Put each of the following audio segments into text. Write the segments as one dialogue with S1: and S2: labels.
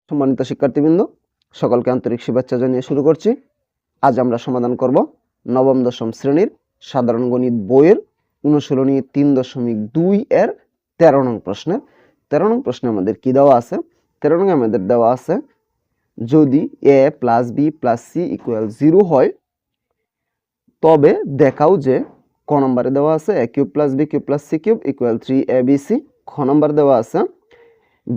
S1: সম্মানিত শিক্ষার্থীবৃন্দ, সকলকে আন্তরিক শুভেচ্ছা জানিয়ে শুরু করছি। আজ আমরা সমাধান করব নবম দশম শ্রেণীর সাধারণ গণিত বইয়ের অনুশীলনী 3.2 এর 13 নং প্রশ্নের 13 নং প্রশ্নে আমাদের কি দেওয়া আছে? 13 নং আমাদের দেওয়া আছে যদি a plus b plus c equal 0 হয় তবে দেখাও যে ক নম্বরে দেওয়া আছে a cube plus b cube plus c cube equal 3abc। খ নম্বর দেওয়া আছে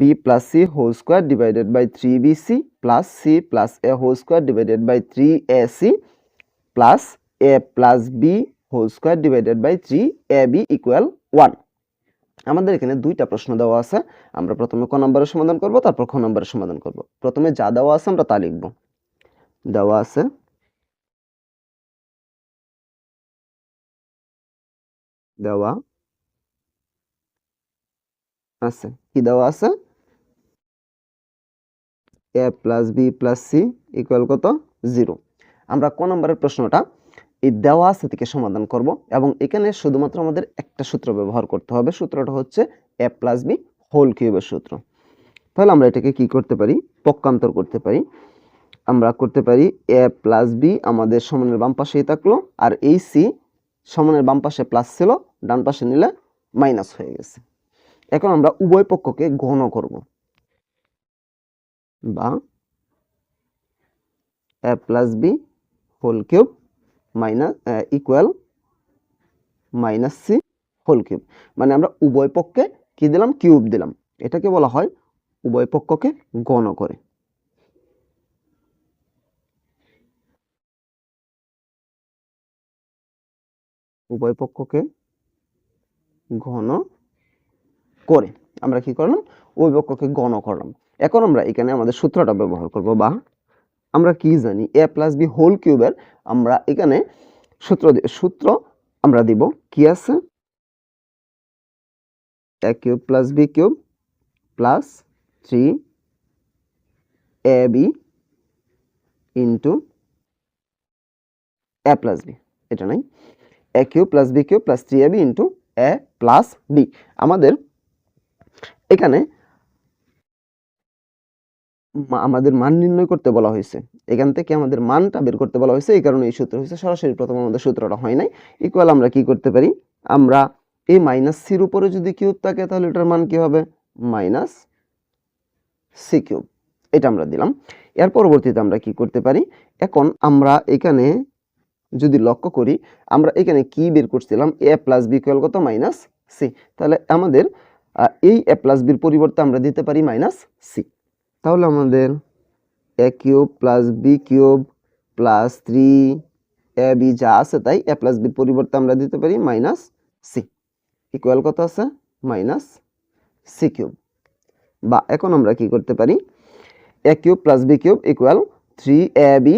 S1: b plus c whole square divided by 3bc plus c plus a whole square divided by 3ac plus a plus b whole square divided by 3ab equal 1। আমাদের এখানে দুইটা প্রশ্ন দেওয়া আছে। আমরা প্রথমে ক নম্বরের সমাধান করব, তারপর খ নম্বরের সমাধান করব। প্রথমে যা দেওয়া আছে আমরা তা লিখব। দেওয়া আছে কি দেওয়া আছে? a plus b plus c equal কত? 0। আমরা ক নম্বরের প্রশ্নটা এই দেওয়া আছে থেকে সমাধান করব এবং এখানে শুধুমাত্র আমাদের একটা সূত্র ব্যবহার করতে হবে। সূত্রটা হচ্ছে a প্লাস b হোল কিউবের সূত্র। তাহলে আমরা এটাকে কি করতে পারি? পক্ষান্তর করতে পারি। আমরা করতে পারি a প্লাস b আমাদের সমানের বাম পাশেই থাকলো, আর এই c সমানের বাম পাশে প্লাস ছিল, ডান পাশে নিলে মাইনাস হয়ে গেছে। এখন আমরা উভয় পক্ষকে ঘন করব, বা a plus b whole cube minus equal minus c whole cube. মানে আমরা উভয় পক্ষে কি দিলাম? কিউব দিলাম। এটাকে বলা হয় উভয় পক্ষকে ঘন করে। উভয় পক্ষকে ঘন করে আমরা কি করলাম? উভয় পক্ষকে ঘন করলাম। এখন আমরা এখানে আমাদের সূত্রটা ব্যবহার করব, বা আমরা কি জানি a প্লাস b হোল কিউবের আমরা এখানে সূত্র আমরা দিব কি আছে? a cube plus b cube plus 3ab into a plus b। এটা নাই, a cube plus b cube plus 3ab into a plus b। আমাদের এখানে আমাদের মান নির্ণয় করতে বলা হয়েছে। এখান থেকে আমাদের মানটা বের করতে বলা হয়েছে, এই কারণে এই সূত্র হয়েছে। সরাসরি প্রথম আমাদের সূত্রটা হয় নাই। ইকুয়াল আমরা কি করতে পারি? আমরা এই মাইনাস সির উপরে যদি কিউব থাকে তাহলে এটার মান কি হবে? Minus C cube. এটা আমরা দিলাম। এর পরবর্তীতে আমরা কি করতে পারি? এখন আমরা এখানে যদি লক্ষ্য করি, আমরা এখানে কি বের করছিলাম? a প্লাস বি ইকুয়াল কত? Minus C. তাহলে আমাদের এই a প্লাস বির পরিবর্তে আমরা দিতে পারি মাইনাস সি। তাহলে আমাদের a cube plus B cube plus 3ab যা আছে তাই a প্লাস বির পরিবর্তে আমরা দিতে পারি মাইনাস সি ইকুয়াল কত আছে? Minus C cube. বা এখন আমরা কি করতে পারি? a cube plus B cube equal 3ab,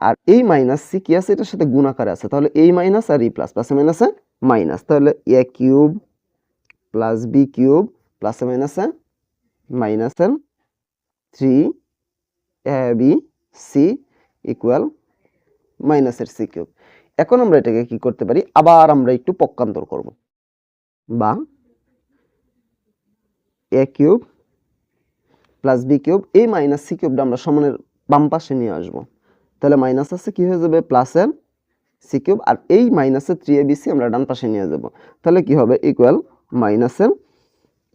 S1: আর এই মাইনাস সি কি আছে? এটার সাথে গুণ আকারে আছে। তাহলে এই মাইনাস আর এই প্লাস, প্লাসে মাইনাসে মাইনাস। তাহলে a cube plus B cube প্লাসে মাইনাসে মাইনাসের 3ab সি ইকুয়াল মাইনাসের সি কিউব। এখন আমরা এটাকে কি করতে পারি? আবার আমরা একটু পক্ষান্তর করব, বা a cube plus B cube এই মাইনাস সি কিউবটা আমরা সমানের বাম পাশে নিয়ে আসব। তাহলে মাইনাস আছে কি হয়ে যাবে? প্লাসের সি কিউব, আর এই মাইনাসের 3abc আমরা ডান পাশে নিয়ে যাব। তাহলে কি হবে? ইকুয়াল মাইনাসের,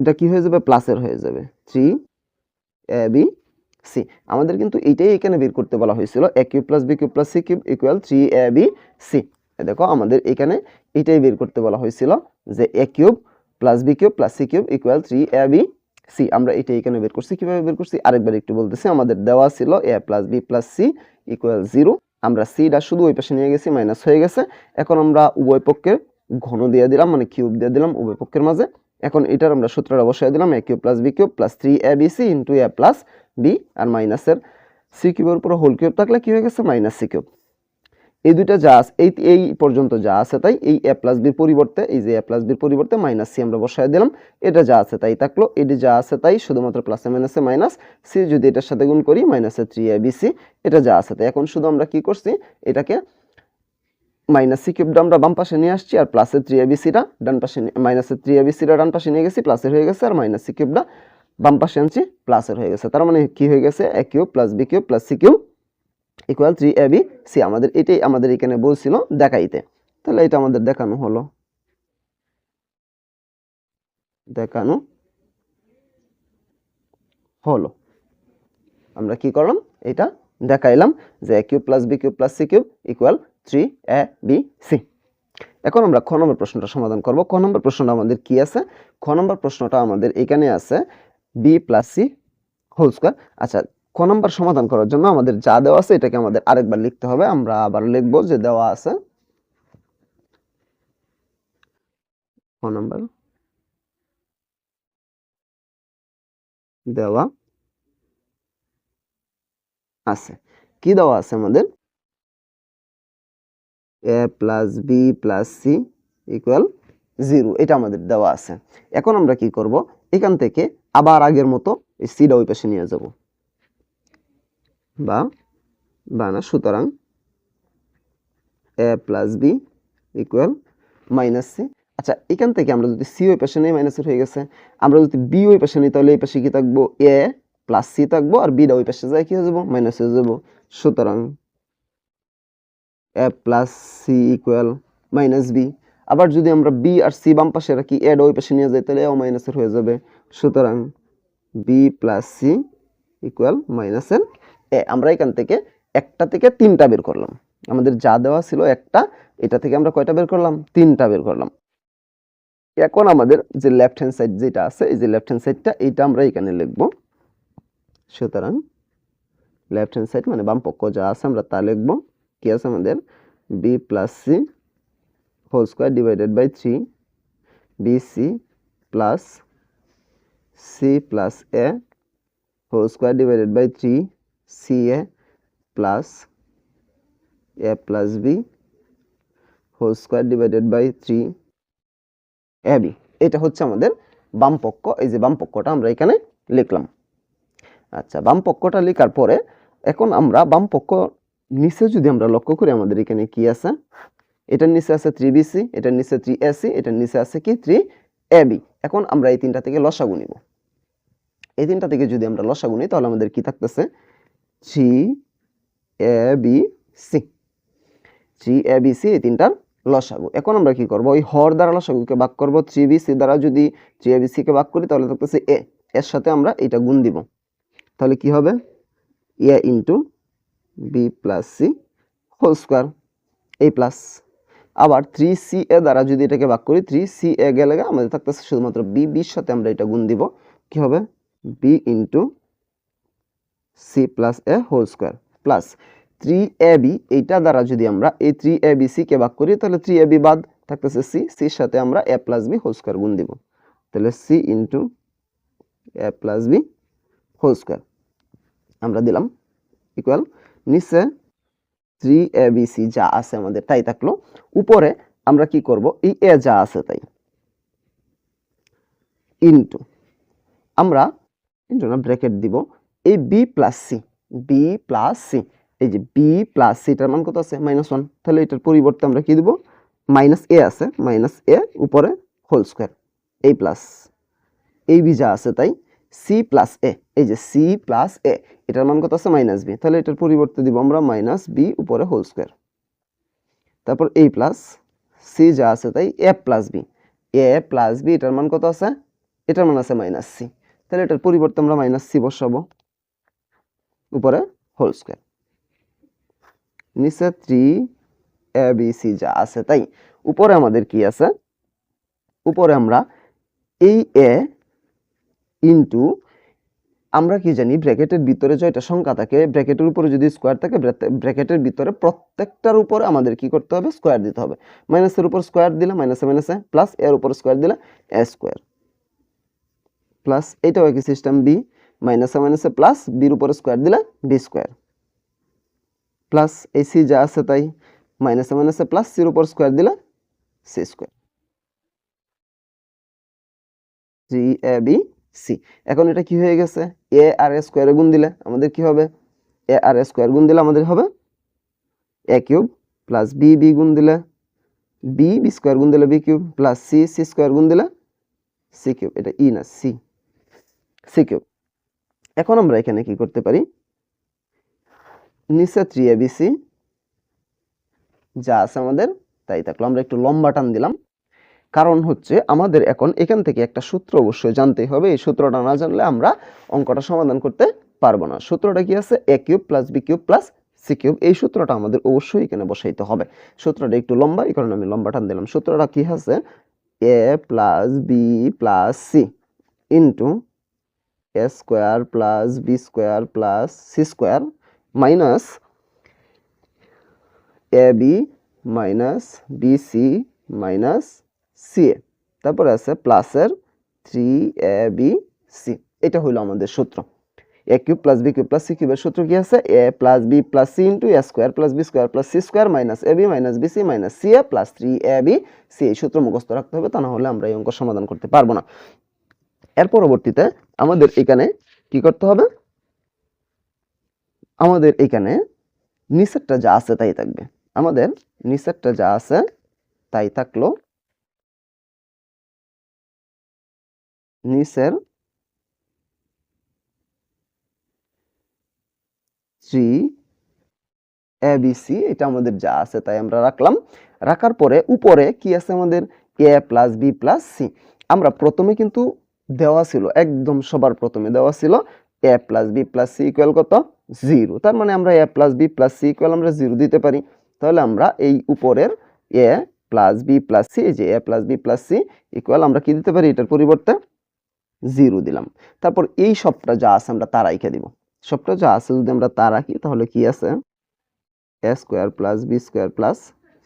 S1: এটা কি হয়ে যাবে? প্লাসের হয়ে যাবে 3abc। আমাদের কিন্তু এইটাই এখানে বের করতে বলা হয়েছিল, a cube plus B cube plus C cube equal 3abc। দেখো আমাদের এখানে এইটাই বের করতে বলা হয়েছিল যে a cube plus B cube plus C cube equal 3abc। আমরা এটা এখানে বের করছি। কিভাবে বের করছি আরেকবার একটু বলতেছি। আমাদের দেওয়া ছিল a plus B plus C equal 0। আমরা সিটা শুধু ওই পাশে নিয়ে গেছি, মাইনাস হয়ে গেছে। এখন আমরা উভয় পক্ষের ঘন দিয়ে দিলাম, মানে কিউব দিয়ে দিলাম উভয় পক্ষের মাঝে। এখন এটার আমরা সূত্রটা বসাই দিলাম, a cube plus B cube plus 3abc into a plus B, আর মাইনাসের সি কিউবের উপর হোল কিউব থাকলে কি হয়ে গেছে? Minus C cube. এই দুইটা যা আছে, এই পর্যন্ত যা আছে তাই। এই a প্লাস বির পরিবর্তে, এই যে a প্লাস বির পরিবর্তে মাইনাস সি আমরা বসাই দিলাম। এটা যা আছে তাই থাকলো, এটি যা আছে তাই, শুধুমাত্র প্লাসে মাইনাসে মাইনাস সি যদি এটার সাথে গুণ করি মাইনাসের 3abc, এটা যা আছে তাই। এখন শুধু আমরা কি করছি? এটাকে মাইনাস সি কিউবটা আমরা বাম পাশে নিয়ে আসছি, আর প্লাসের 3abcটা ডান পাশে, মাইনাসের 3abcটা ডান পাশে নিয়ে গেছি, প্লাসের হয়ে গেছে, আর মাইনাস সি কিউবটা বাম পাশে আনছি প্লাসের হয়ে গেছে, তার মানে কি হয়ে গেছে a cube plus b cube plus c cube equal 3abc। আমাদের এটাই আমাদের এখানে বলছিল দেখাইতে, তাহলে এটা আমাদের দেখানো হলো, দেখানো হলো। আমরা কি করলাম, এটা দেখাইলাম যে a cube plus b cube plus c cube equal 3abc। এখন আমরা খ নম্বর প্রশ্নটা সমাধান করব। খ নম্বর প্রশ্নটা আমাদের কি আছে, খ নম্বর প্রশ্নটা আমাদের এখানে আছে b plus c whole square. আচ্ছা, খ নম্বর সমাধান করার জন্য আমাদের যা দেওয়া আছে এটাকে আমাদের আরেকবার লিখতে হবে। আমরা আবার লিখবো যে দেওয়া আছে খ নম্বর দেওয়া আছে, কি দেওয়া আছে আমাদের a plus b plus c equal 0, এটা আমাদের দেওয়া আছে। এখন আমরা কি করব, এখান থেকে আবার আগের মতো এই সিটা ওই পাশে নিয়ে যাব বা না, সুতরাং a plus b equal minus c। আচ্ছা, এখান থেকে আমরা যদি c ওই পাশে নিই মাইনাসের হয়ে গেছে, আমরা যদি b ওই পাশে নিই তাহলে এই পাশে কি থাকবো, a প্লাস c থাকবো, আর b টা ওই পাশে যায় কি হয়ে যাবো, মাইনাস হয়ে যাবো। সুতরাং a plus c equal minus b। আবার যদি আমরা b আর c বাম পাশে রাখি, a ওই পাশে নিয়ে যাই, তাহলে এও মাইনাসের হয়ে যাবে। সুতরাং b প্লাস c ইকুয়াল মাইনাসের a। আমরা এখান থেকে একটা থেকে তিনটা বের করলাম, আমাদের যা দেওয়া ছিল একটা, এটা থেকে আমরা কয়টা বের করলাম, তিনটা বের করলাম। এখন আমাদের যে লেফট হ্যান্ড সাইড যেটা আছে, এই যে লেফট হ্যান্ড সাইডটা, এইটা আমরা এখানে লিখবো। সুতরাং লেফট হ্যান্ড সাইড মানে বাম পক্ষ যা আছে আমরা তা লিখবো। কি আছে আমাদের, b plus c whole square divided by 3 bc plus c plus a whole square divided by 3 ca plus a plus b whole square divided by 3 ab। এটা হচ্ছে আমাদের বাম পক্ষ। এই যে বাম পক্ষটা আমরা এখানে লিখলাম। আচ্ছা, বাম পক্ষটা লেখার পরে এখন আমরা বাম পক্ষ নিচে যদি আমরা লক্ষ্য করি, আমাদের এখানে কি আছে, এটার নিচে আছে 3bc, এটার নিচে 3ac, এটার নিচে আছে কি 3ab। এখন আমরা এই তিনটা থেকে লসাগু নিব। এই তিনটা থেকে যদি আমরা লসাগু নিই তাহলে আমাদের কি থাকতেছে, 3abc। 3abc এই তিনটার লসাগু। এখন আমরা কি করব, ওই হর দ্বারা লসাগুকে ভাগ করব, 3bc দ্বারা যদি 3abc কে ভাগ করি তাহলে থাকতেছে a, এর সাথে আমরা এটা গুণ দিব, তাহলে কি হবে a into b plus c whole square, এই প্লাস। আবার 3ca দ্বারা যদি এটাকে ভাগ করি, 3ca গেলে আমাদের থাকতেছে শুধুমাত্র b, b এর সাথে আমরা এটা গুণ দিব, কি হবে b into c plus a whole square plus 3ab। এইটা দ্বারা যদি আমরা এই 3abc কে ভাগ করি তাহলে 3ab বাদ থাকতেছে c, c এর সাথে আমরা a plus b whole square গুণ দিব, তাহলে c into a plus b whole square আমরা দিলাম ইকুয়াল, নিচে 3abc যা আছে আমাদের তাই থাকলো, উপরে আমরা কি করব, এই a যা আছে তাই ইনটু আমরা ইনটু না ব্র্যাকেট দিব এই b plus c, b plus c, এই যে b প্লাস c এটার মান কত আছে -1, তাহলে এটার পরিবর্তে আমরা কি দিব, মাইনাস a আছে, মাইনাস a উপরে হোল স্কয়ার, এই প্লাস এই b যা আছে তাই c প্লাস a, এই যে c প্লাস a এটার মান কত আছে -b, তাহলে এটার পরিবর্তে দিব আমরা -b উপরে হোল স্কয়ার, তারপর এই প্লাস c যা আছে তাই a প্লাস b এটার মান কত আছে, এটার মান আছে -c, তাহলে এটার পরিবর্তে আমরা -c বসাবো, উপরে হোল স্কয়ার, নিচে 3abc যা আছে তাই। উপরে আমাদের কি আছে, উপরে আমরা এই a ইনটু আমরা কি জানি ব্র্যাকেটের ভিতরে যে এটা সংখ্যা থাকে, ব্র্যাকেটের উপরে যদি স্কয়ার থাকে, ব্র্যাকেটের ভিতরে প্রত্যেকটার উপরে আমাদের কি করতে হবে, স্কয়ার দিতে হবে। মাইনাসের উপর স্কয়ার দিলে মাইনাসে মাইনাসে প্লাস, এর উপর স্কয়ার দিলে a স্কয়ার প্লাস, এইটাও একই সিস্টেম b, মাইনাসে মাইনাসে প্লাস, বির উপর স্কয়ার দিলে b স্কয়ার প্লাস, এই c যা আছে তাই মাইনাসে মাইনাসে প্লাস, সির উপর স্কয়ার দিলে c স্কয়ার, 3abc। এখন এটা কি হয়ে গেছে, a আর a স্কয়ারে গুণ দিলে আমাদের কি হবে, a আর a স্কয়ার গুণ দিলে আমাদের হবে a cube plus b, b গুণ দিলে b, b স্কয়ার গুণ দিলে b cube plus c, c square গুণ দিলে c কিউব, এটা ই না c, সি কিউব। এখন আমরা এখানে কি করতে পারি, নিচে 3abc যা আছে আমাদের তাই থাকলো। আমরা একটু লম্বা টান দিলাম, কারণ হচ্ছে আমাদের এখন এখান থেকে একটা সূত্র অবশ্যই জানতেই হবে। এই সূত্রটা না জানলে আমরা অঙ্কটা সমাধান করতে পারবো না। সূত্রটা কি আছে, a cube plus B cube plus C cube. এই সূত্রটা আমাদের অবশ্যই এখানে বসাইতে হবে। সূত্রটা একটু লম্বা, এই কারণে আমি লম্বা টান দিলাম। সূত্রটা কি আছে, a plus B plus C into A square plus B square plus C square minus A B minus B C minus C A, তারপরে আছে প্লাসের 3abc। এটা হলো আমাদের সূত্র। A cube plus B cube plus C কিউবের সূত্র কি আছে, A plus B plus C into A square plus B square plus C square minus A B minus B C minus C A plus 3abc। এই সূত্র মুখস্থ রাখতে হবে, তা না হলে আমরা এই অঙ্ক সমাধান করতে পারবো না। এর পরবর্তীতে আমাদের এখানে কি করতে হবে, আমাদের এখানে নিচেরটা যা আছে তাই থাকবে। আমাদের নিচেরটা যা আছে তাই থাকলো, নিচের 3abc এটা আমাদের যা আছে তাই আমরা রাখলাম। রাখার পরে উপরে কি আছে আমাদের, a plus B plus C. আমরা প্রথমে কিন্তু দেওয়া ছিল, একদম সবার প্রথমে দেওয়া ছিল a plus B plus C equal কত, 0। তার মানে আমরা a plus B plus C equal আমরা 0 দিতে পারি। তাহলে আমরা এই উপরের a plus B plus C, এই যে a plus B plus C equal আমরা কি দিতে পারি, এটার পরিবর্তে 0 দিলাম। তারপর এই সবটা যা আছে আমরা তা রাইখে দিব। সবটা যা আছে যদি আমরা তা রাখি তাহলে কি আছে, a square plus B square plus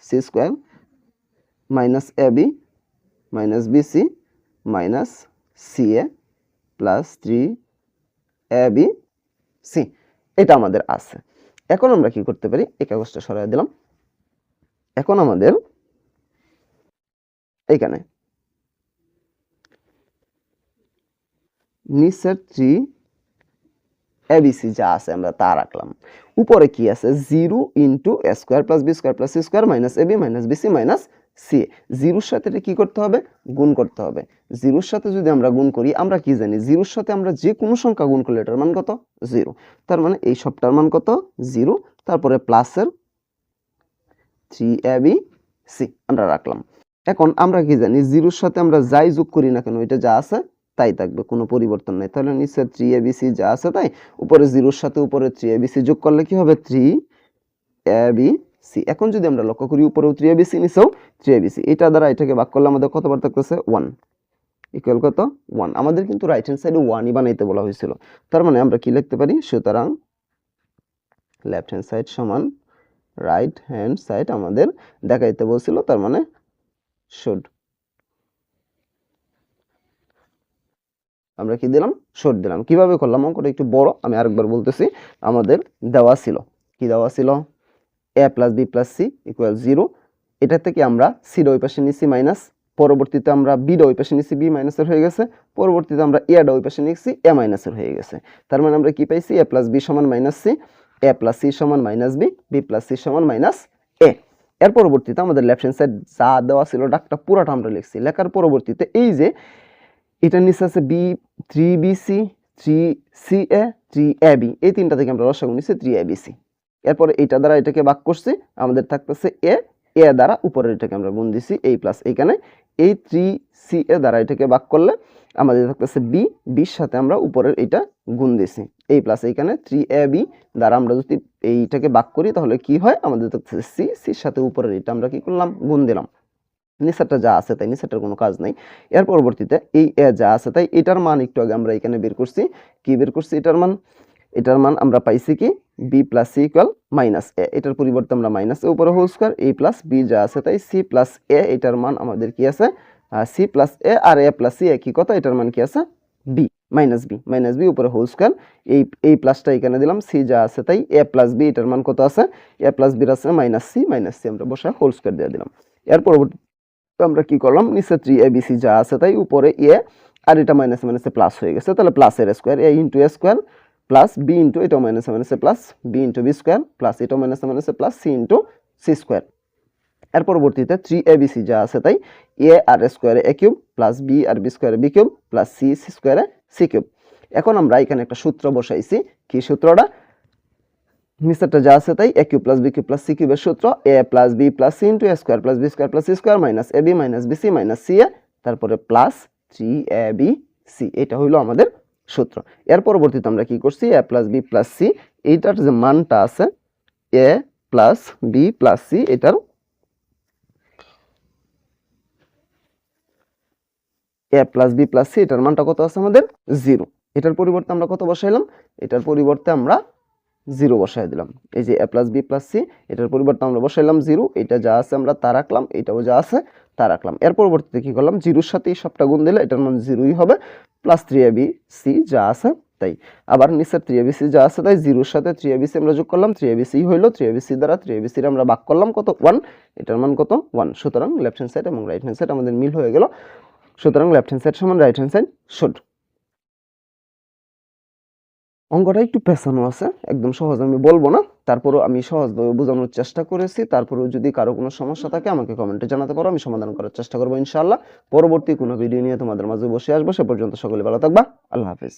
S1: C square minus A B minus B C minus C A plus 3abc। এটা আমাদের আছে। এখন আমরা কি করতে পারি, এই কাগজটা সরাই দিলাম। এখন আমাদের এখানে নিচের 3abc যা আছে আমরা তা রাখলাম। উপরে কি আছে, 0 into A square plus B square plus C square minus A B minus B C minus C. 0-র সাথে এটা কি করতে হবে, গুণ করতে হবে। 0-র সাথে যদি আমরা গুণ করি, আমরা কি জানি 0-র সাথে আমরা যে কোনো সংখ্যা গুণ করলে এটার মান কত, 0। তার মানে এই সবটার মান কত, 0। তারপরে প্লাসের 3abc আমরা রাখলাম। এখন আমরা কি জানি, 0-র সাথে আমরা যাই যোগ করি না কেন এটা যা আছে তাই থাকবে, কোনো পরিবর্তন নাই। তাহলে নিচে 3abc যা আছে তাই, উপরে 0-র সাথে উপরে 3abc যোগ করলে কি হবে, 3abc। এখন যদি আমরা লক্ষ্য করি, উপরেও 3abc নিচেও 3abc, এটা দ্বারা এটাকে ভাগ করলে আমাদের কত বার থাকতেছে, 1 ইকুয়াল কত, 1। আমাদের কিন্তু রাইট হ্যান্ড সাইডে 1ই বানাইতে বলা হয়েছিল। তার মানে আমরা কি লিখতে পারি, সুতরাং লেফট হ্যান্ড সাইড সমান রাইট হ্যান্ড সাইড আমাদের দেখাইতে বলছিল, তার মানে শুড। আমরা কি দিলাম, শুড দিলাম। কিভাবে করলাম, অঙ্কটা একটু বড়, আমি আরেকবার বলতেছি। আমাদের দেওয়া ছিল, কি দেওয়া ছিল, a plus B plus C equal 0। এটা থেকে আমরা সির ওই পাশে নিচ্ছি মাইনাস, পরবর্তীতে আমরা বিটা ওই পাশে নিচ্ছি, বি মাইনাসের হয়ে গেছে। পরবর্তীতে আমরা এটা ওই পাশে নিচ্ছি, এ মাইনাসের হয়ে গেছে। তার মানে আমরা কি পাইছি, a প্লাস বি সমান minus C, A plus C সমান minus B, B plus C সমান মাইনাস এ। এর পরবর্তীতে আমাদের লেফট হ্যান্ড সাইড যা দেওয়া ছিল ডাকটা পুরোটা আমরা লিখছি। লেখার পরবর্তীতে এই যে এটার নিচে আছে বি, 3bc 3ca 3ab, এই তিনটা থেকে আমরা রসাগু নিচ্ছি 3abc। এরপরে এইটা দ্বারা এটাকে ভাগ করছি, আমাদের থাকতেছে এ, এ দ্বারা উপরের এটাকে আমরা গুণ দিছি, এই প্লাস এইখানে এই 3ca দ্বারা এটাকে ভাগ করলে আমাদের থাকতেছে বি, বির সাথে আমরা উপরের এটা গুণ দিছি, এই প্লাস এইখানে 3ab দ্বারা আমরা যদি এইটাকে ভাগ করি তাহলে কি হয়, আমাদের থাকতেছে সি, সির সাথে উপরের এটা আমরা কি করলাম, গুণ দিলাম। নিচেরটা যা আছে তাই, নিচেরটার কোনো কাজ নাই। এর পরবর্তীতে এই এ যা আছে তাই, এটার মান একটু আগে আমরা এখানে বের করছি। কি বের করছি, এটার মান আমরা পাইছি কি, B plus C equal minus A. এটার পরিবর্তে আমরা মাইনাস এ উপরে whole square, A plus B যা আছে তাই সি প্লাস এ, এটার মান আমাদের কি আছে, সি প্লাস এ, আর এ প্লাস সি একই কথা, এটার মান কি আছে, বি মাইনাস বি উপরে হোল স্কয়ার, এই প্লাসটা এখানে দিলাম, সি যা আছে তাই এ প্লাস বি, এটার মান কত আছে, এ প্লাস বির আছে মাইনাস সি আমরা বসে হোল স্কয়ার দিয়ে দিলাম। এর পরবর্তী আমরা কি করলাম, নিচে 3abc যা আছে তাই উপরে এ, আর এটা মাইনাস মাইনাসে প্লাস হয়ে গেছে, তাহলে প্লাস এর square, A into A square plus B into এটাও মাইনাস মাইনাসে plus B into B square plus এটাও মাইনাস মাইনাসে plus C into C square. এর পরবর্তীতে 3abc যা আছে তাই এ আর স্কয়ারে এ কিউব প্লাস বি আর বি স্কয়ারে বি কিউব প্লাস সি স্কয়ারে সি কিউব। এখন আমরা এখানে একটা সূত্র বসাইছি, কি সূত্রটা? নিচেরটা যা আছে তাই, a cube plus b cube plus c কিউবের সূত্র, a plus b plus c into a square plus b square plus c square minus ab minus bc minus ca, তারপরে প্লাস 3abc। এটা হইলো আমাদের সূত্র। এর পরবর্তীতে আমরা কি করছি, a plus b plus c, এইটার যে মানটা আছে a plus b plus c, এটার a plus b plus c এটার মানটা কত আছে আমাদের? 0। এটার পরিবর্তে আমরা কত বসাইলাম? এটার পরিবর্তে আমরা 0 বসাই দিলাম। এই যে a plus b plus c, এটার পরিবর্তে আমরা বসাইলাম 0, এটা যা আছে আমরা তা রাখলাম, এটাও যা আছে তা রাখলাম। এর পরবর্তীতে কি করলাম, 0-র সাথে এই সবটা গুণ দিলে এটার মান 0ই হবে, প্লাস 3abc যা আছে তাই। আবার নিচের 3abc যা আছে তাই, 0-র সাথে 3abc আমরা যোগ করলাম, 3abc হইলো, 3abc দ্বারা 3abc এর আমরা ভাগ করলাম কত? 1, এটার মান কত? 1। সুতরাং লেফট হ্যান্ড সাইড এবং রাইট হ্যান্ড সাইড আমাদের মিল হয়ে গেল। সুতরাং লেফট হ্যান্ড সাইড সমান রাইট হ্যান্ড সাইড শুড। অঙ্কটা একটু পেছানো আছে, একদম সহজ আমি বলবো না, তারপরও আমি সহজভাবে বোঝানোর চেষ্টা করেছি। তারপরেও যদি কারো কোনো সমস্যা থাকে আমাকে কমেন্টে জানাতে পারো, আমি সমাধান করার চেষ্টা করবো ইনশাআল্লাহ। পরবর্তী কোনো ভিডিও নিয়ে তোমাদের মাঝে বসে আসবো। সে পর্যন্ত সকলে ভালো থাকবা। আল্লাহ হাফেজ।